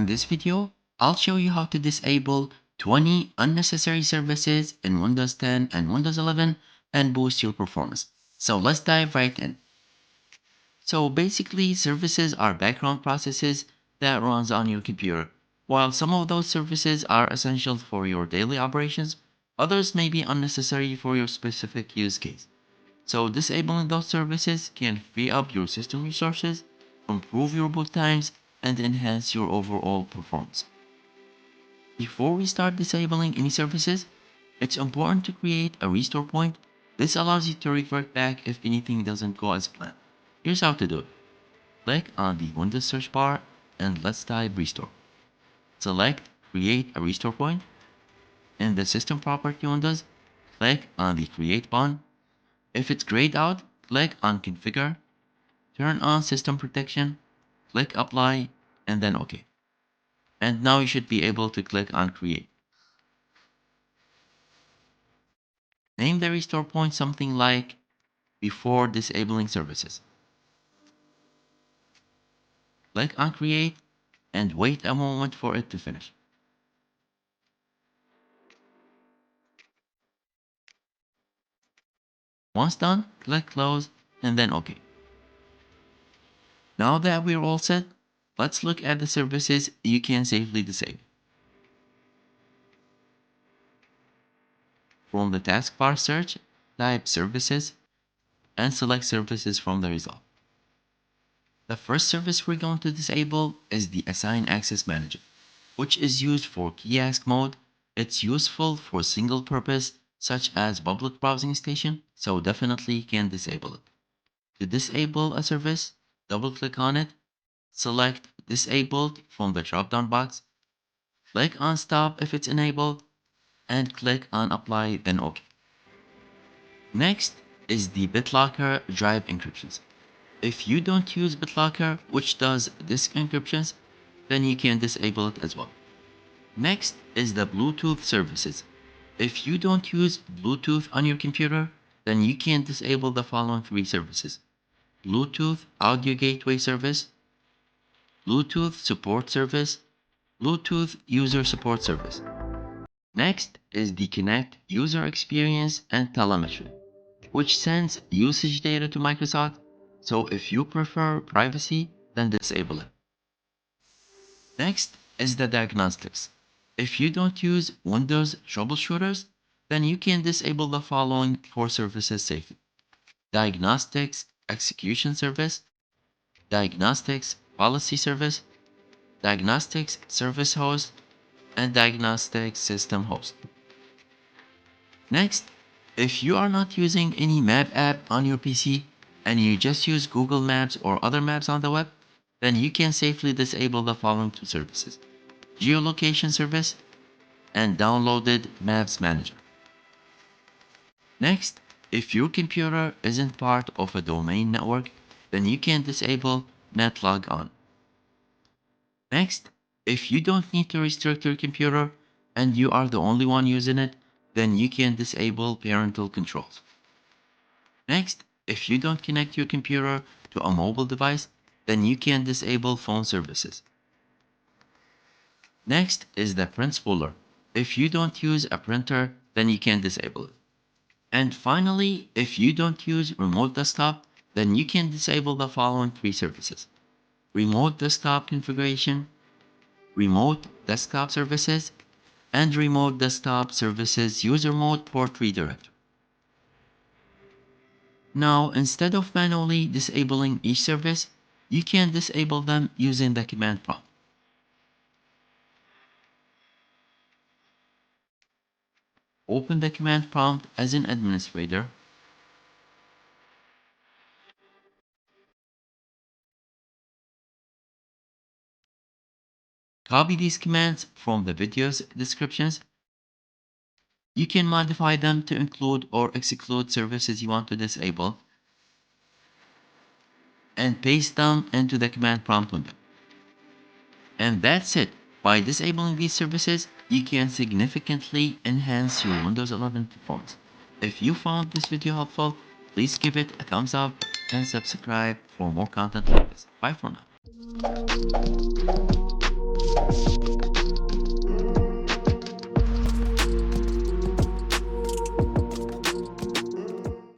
this video, I'll show you how to disable 20 unnecessary services in Windows 10 and Windows 11 and boost your performance. So let's dive right in. So basically, services are background processes that runs on your computer. While some of those services are essential for your daily operations, others may be unnecessary for your specific use case. So disabling those services can free up your system resources, improve your boot times, and enhance your overall performance. Before we start disabling any services, it's important to create a restore point. This allows you to revert back if anything doesn't go as planned. Here's how to do it. Click on the Windows search bar and let's type restore. Select create a restore point. In the system property windows, click on the create button. If it's grayed out, click on configure. Turn on system protection, click apply, and then OK. And now you should be able to click on create. Name the restore point something like before disabling services. Click on create and wait a moment for it to finish. Once done, click close and then OK. Now that we're all set, let's look at the services you can safely disable. From the taskbar search, type services and select services from the result. The first service we're going to disable is the Assign Access Manager, which is used for kiosk mode. It's useful for single purpose, such as public browsing station, so definitely can disable it. To disable a service, double-click on it, select Disabled from the drop-down box, click on Stop if it's enabled, and click on Apply, then OK. Next is the BitLocker drive encryptions. If you don't use BitLocker, which does disk encryptions, then you can disable it as well. Next is the Bluetooth services. If you don't use Bluetooth on your computer, then you can disable the following three services: Bluetooth Audio Gateway Service, Bluetooth Support Service, Bluetooth User Support Service. Next is the Connect User Experience and Telemetry, which sends usage data to Microsoft, so if you prefer privacy, then disable it. Next is the Diagnostics. If you don't use Windows troubleshooters, then you can disable the following four services safely: Diagnostics Execution Service, Diagnostics Policy Service, Diagnostics Service Host, and Diagnostics System Host. Next, if you are not using any map app on your PC and you just use Google Maps or other maps on the web, then you can safely disable the following two services: Geolocation Service and Downloaded Maps Manager. Next, if your computer isn't part of a domain network, then you can disable NetLogOn. Next, if you don't need to restrict your computer and you are the only one using it, then you can disable parental controls. Next, if you don't connect your computer to a mobile device, then you can disable phone services. Next is the print spooler. If you don't use a printer, then you can disable it. And finally, if you don't use remote desktop, then you can disable the following three services: Remote Desktop Configuration, Remote Desktop Services, and Remote Desktop Services User Mode Port Redirect. Now, instead of manually disabling each service, you can disable them using the command prompt. Open the command prompt as an administrator. Copy these commands from the video's descriptions. You can modify them to include or exclude services you want to disable, and paste them into the command prompt window. And that's it. By disabling these services, you can significantly enhance your Windows 11 performance. If you found this video helpful, please give it a thumbs up and subscribe for more content like this. Bye for now.